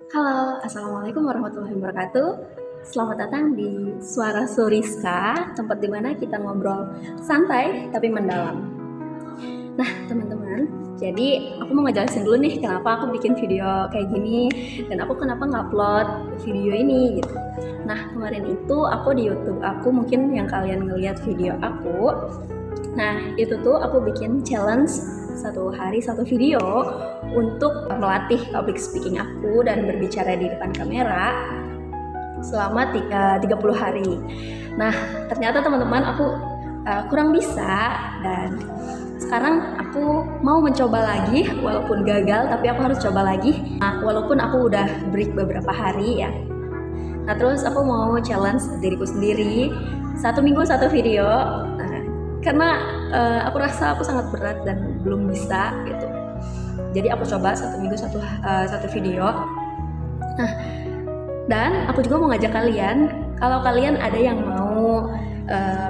Halo, Assalamualaikum warahmatullahi wabarakatuh. Selamat datang di Suara Suriska, tempat dimana kita ngobrol santai tapi mendalam. Nah, teman-teman, jadi aku mau ngejelasin dulu nih kenapa aku bikin video kayak gini dan aku kenapa ngupload video ini gitu. Nah, kemarin itu aku di YouTube aku, mungkin yang kalian ngeliat video aku. Nah, itu tuh aku bikin challenge satu hari satu video untuk melatih public speaking aku dan berbicara di depan kamera selama 30 hari. Nah, ternyata teman-teman aku kurang bisa, dan sekarang aku mau mencoba lagi, walaupun gagal tapi aku harus coba lagi. Nah, walaupun aku udah break beberapa hari ya. Nah, terus aku mau challenge diriku sendiri, 1 minggu 1 video. Nah, karena aku rasa aku sangat berat dan belum bisa gitu. Jadi aku coba 1 minggu satu video. Nah, dan aku juga mau ngajak kalian, kalau kalian ada yang mau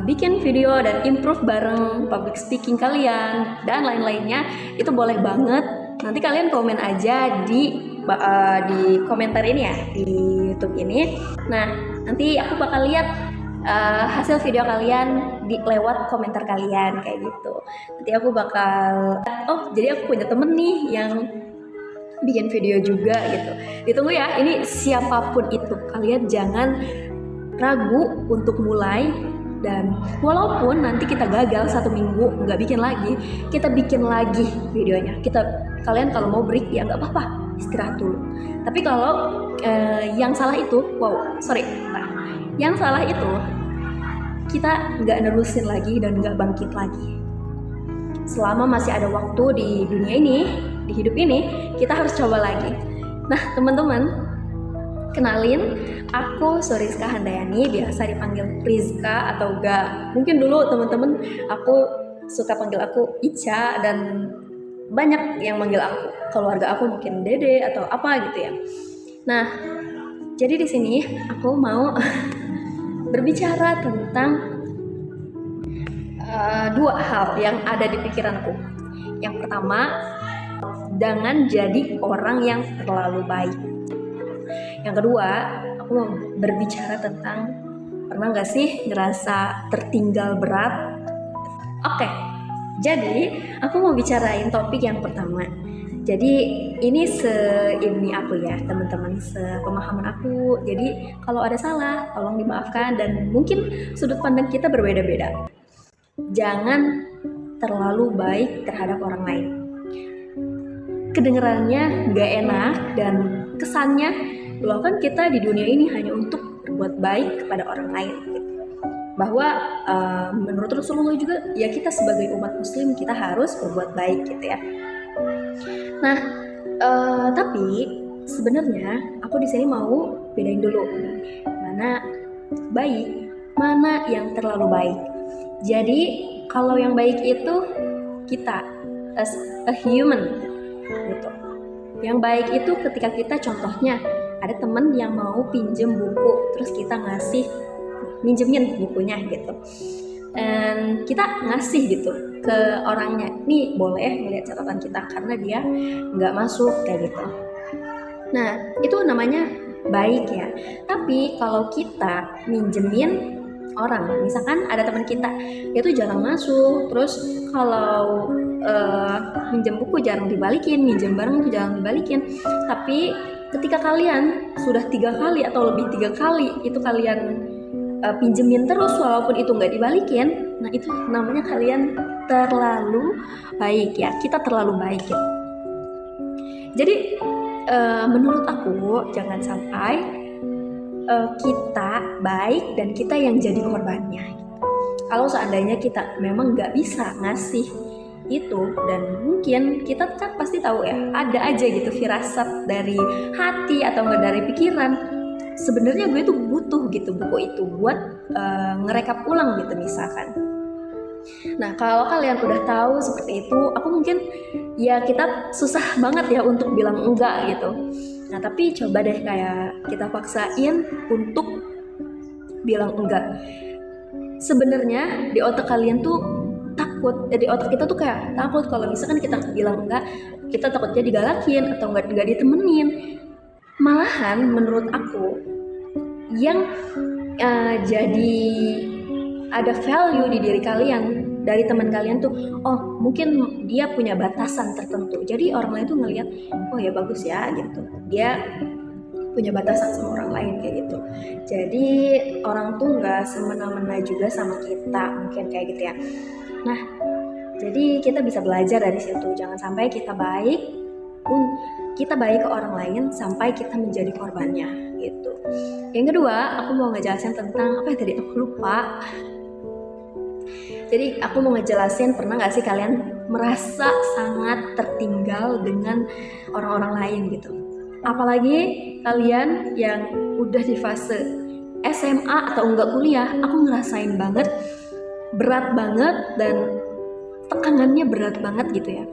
bikin video dan improve bareng public speaking kalian dan lain-lainnya, itu boleh banget. Nanti kalian komen aja di komentar ini ya, di YouTube ini. Nah, nanti aku bakal lihat hasil video kalian lewat komentar kalian kayak gitu. Nanti aku bakal jadi aku punya temen nih yang bikin video juga gitu. Ditunggu ya, ini siapapun itu, kalian jangan ragu untuk mulai. Dan walaupun nanti kita gagal 1 minggu nggak bikin lagi, kita bikin lagi videonya. Kalian kalau mau break ya nggak apa-apa, istirahat dulu. Tapi kalau yang salah itu, yang salah itu kita nggak nerusin lagi dan nggak bangkit lagi. Selama masih ada waktu di dunia ini, di hidup ini, kita harus coba lagi. Nah, teman-teman, kenalin, aku Suriska Handayani, biasa dipanggil Rizka atau enggak. Mungkin dulu teman-teman aku suka panggil aku Ica, dan banyak yang manggil aku, keluarga aku mungkin Dede atau apa gitu ya. Nah, jadi di sini aku mau berbicara tentang dua hal yang ada di pikiranku. Yang pertama, jangan jadi orang yang terlalu baik. Yang kedua, aku mau berbicara tentang pernah gak sih ngerasa tertinggal berat? Oke, jadi aku mau bicarain topik yang pertama. Jadi ini aku ya teman-teman, sepemahaman aku. Jadi kalau ada salah, tolong dimaafkan, dan mungkin sudut pandang kita berbeda-beda. Jangan terlalu baik terhadap orang lain. Kedengerannya gak enak dan kesannya loh, kan kita di dunia ini hanya untuk berbuat baik kepada orang lain gitu. Bahwa menurut Rasulullah juga ya, kita sebagai umat muslim kita harus berbuat baik gitu ya. Nah, tapi sebenarnya aku di sini mau bedain dulu mana baik, mana yang terlalu baik. Jadi kalau yang baik itu kita as a human gitu. Yang baik itu ketika kita, contohnya ada teman yang mau pinjem buku, terus kita minjemin bukunya gitu, dan kita ngasih gitu ke orangnya, nih boleh melihat catatan kita karena dia nggak masuk kayak gitu. Nah, itu namanya baik ya. Tapi kalau kita minjemin orang, misalkan ada teman kita itu jarang masuk, terus kalau minjem buku jarang dibalikin, minjem barang itu jarang dibalikin, tapi ketika kalian sudah 3 kali atau lebih 3 kali itu kalian pinjemin terus walaupun itu nggak dibalikin, nah itu namanya kalian terlalu baik ya. Kita terlalu baik ya. Jadi menurut aku jangan sampai kita baik dan kita yang jadi korbannya. Kalau seandainya kita memang nggak bisa ngasih itu, dan mungkin kita kan pasti tahu ya, ada aja gitu firasat dari hati atau nggak dari pikiran, sebenarnya gue tuh butuh gitu buku itu buat ngerekap ulang gitu misalkan. Nah, kalau kalian udah tahu seperti itu, aku mungkin ya kita susah banget ya untuk bilang enggak gitu. Nah, tapi coba deh kayak kita paksain untuk bilang enggak. Sebenarnya di otak kalian tuh takut, di otak kita tuh kayak takut kalau misalkan kita bilang enggak, kita takutnya digalakin atau enggak ditemenin. Malahan menurut aku yang jadi ada value di diri kalian dari teman kalian tuh, oh mungkin dia punya batasan tertentu, jadi orang lain tuh ngelihat, oh ya bagus ya gitu, dia punya batasan sama orang lain kayak gitu. Jadi orang tuh nggak semena-mena juga sama kita, mungkin kayak gitu ya. Nah, jadi kita bisa belajar dari situ, jangan sampai kita baik ke orang lain sampai kita menjadi korbannya gitu. Yang kedua, aku mau ngejelasin tentang apa ya tadi, aku lupa. Jadi aku mau ngejelasin, pernah gak sih kalian merasa sangat tertinggal dengan orang-orang lain gitu? Apalagi kalian yang udah di fase SMA atau enggak kuliah, aku ngerasain banget, berat banget dan tekanannya berat banget gitu ya.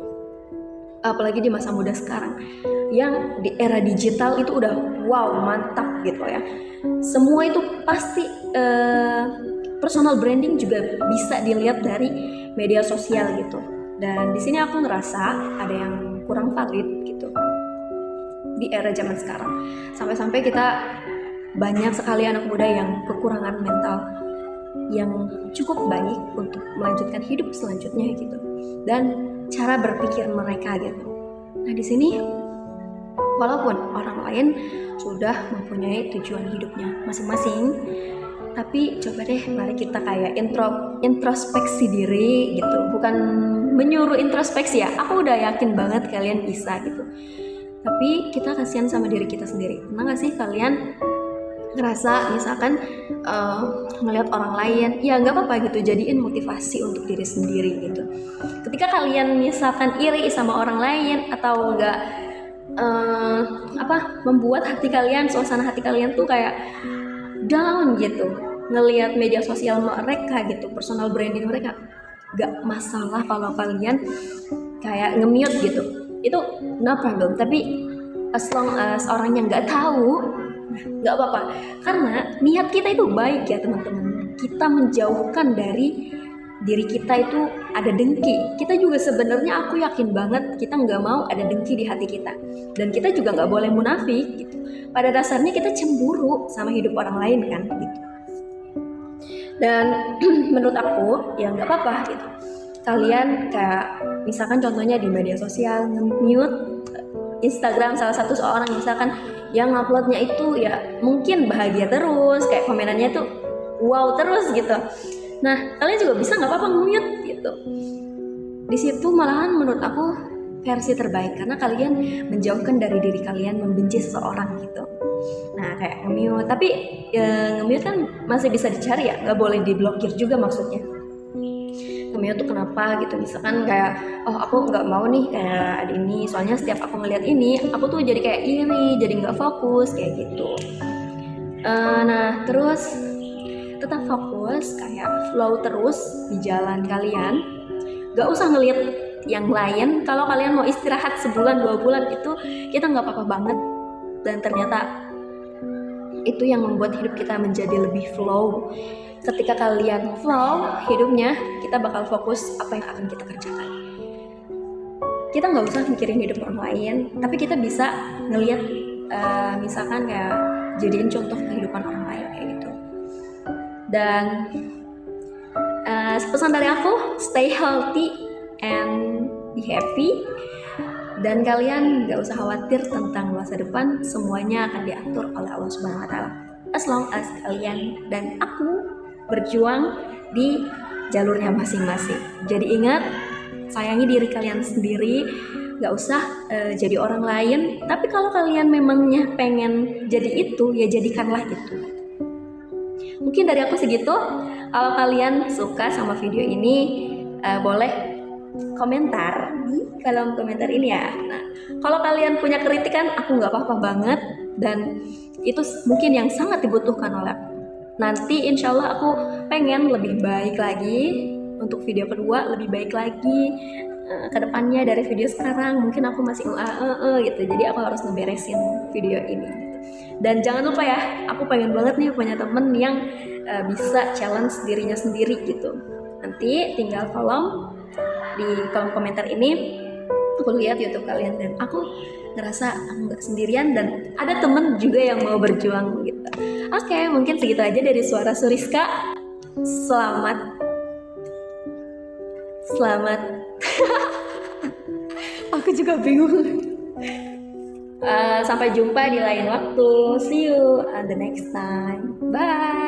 Apalagi di masa muda sekarang, yang di era digital itu udah wow, mantap gitu ya. Semua itu pasti personal branding juga bisa dilihat dari media sosial gitu. Dan di sini aku ngerasa ada yang kurang valid gitu di era zaman sekarang. Sampai-sampai kita banyak sekali anak muda yang kekurangan mental yang cukup baik untuk melanjutkan hidup selanjutnya gitu. Dan cara berpikir mereka gitu. Nah di sini walaupun orang lain sudah mempunyai tujuan hidupnya masing-masing, tapi coba deh mari kita kayak introspeksi diri gitu. Bukan menyuruh introspeksi ya, aku udah yakin banget kalian bisa gitu. Tapi kita kasihan sama diri kita sendiri. Pernah gak sih kalian ngerasa misalkan ngelihat orang lain, ya nggak apa-apa gitu, jadiin motivasi untuk diri sendiri gitu. Ketika kalian misalkan iri sama orang lain atau nggak membuat hati kalian, suasana hati kalian tuh kayak down gitu, ngelihat media sosial mereka gitu, personal branding mereka, nggak masalah kalau kalian kayak nge-mute gitu, itu no problem. Tapi as long as orangnya nggak tahu, nggak apa-apa, karena niat kita itu baik ya teman-teman. Kita menjauhkan dari diri kita itu ada dengki. Kita juga sebenarnya, aku yakin banget kita nggak mau ada dengki di hati kita, dan kita juga nggak boleh munafik gitu. Pada dasarnya kita cemburu sama hidup orang lain kan gitu. Dan menurut aku ya nggak apa-apa gitu. Kalian kayak misalkan contohnya di media sosial nge-mute Instagram salah satu seorang misalkan yang uploadnya itu ya mungkin bahagia terus, kayak komenannya tuh wow terus gitu. Nah kalian juga bisa nggak apa-apa nge-mute gitu. Di situ malahan menurut aku versi terbaik, karena kalian menjauhkan dari diri kalian membenci seseorang gitu. Nah kayak nge-mute, tapi nge-mute kan masih bisa dicari ya, nggak boleh diblokir juga maksudnya. Nge-mute tuh kenapa gitu, misalkan kayak oh aku nggak mau nih kayak ada ini, soalnya setiap aku ngeliat ini aku tuh jadi kayak iri, jadi nggak fokus kayak gitu. Nah terus tetap fokus, kayak flow terus di jalan kalian, nggak usah ngeliat yang lain. Kalau kalian mau istirahat sebulan 2 bulan itu kita nggak apa-apa banget, dan ternyata itu yang membuat hidup kita menjadi lebih flow. Ketika kalian flow hidupnya, kita bakal fokus apa yang akan kita kerjakan. Kita nggak usah mikirin hidup orang lain, tapi kita bisa ngelihat misalkan kayak jadiin contoh kehidupan orang lain kayak gitu. Dan pesan dari aku, stay healthy and be happy. Dan kalian nggak usah khawatir tentang masa depan, semuanya akan diatur oleh Allah Subhanahu Wa Taala. As long as kalian dan aku berjuang di jalurnya masing-masing. Jadi ingat, sayangi diri kalian sendiri, gak usah jadi orang lain. Tapi kalau kalian memangnya pengen jadi itu, ya jadikanlah itu. Mungkin dari aku segitu. Kalau kalian suka sama video ini, boleh komentar di kolom komentar ini ya. Nah, kalau kalian punya kritikan, aku gak apa-apa banget, dan itu mungkin yang sangat dibutuhkan oleh aku. Nanti insya Allah aku pengen lebih baik lagi untuk video kedua, lebih baik lagi ke depannya dari video sekarang. Mungkin aku masih gitu, jadi aku harus ngeberesin video ini. Dan jangan lupa ya, aku pengen banget nih punya temen yang bisa challenge dirinya sendiri gitu. Nanti tinggal di kolom komentar ini aku lihat YouTube kalian dan aku ngerasa aku nggak sendirian dan ada temen juga yang mau berjuang gitu. Oke, mungkin segitu aja dari Suara Suriska. Selamat aku juga bingung. Sampai jumpa di lain waktu. See you on the next time. Bye.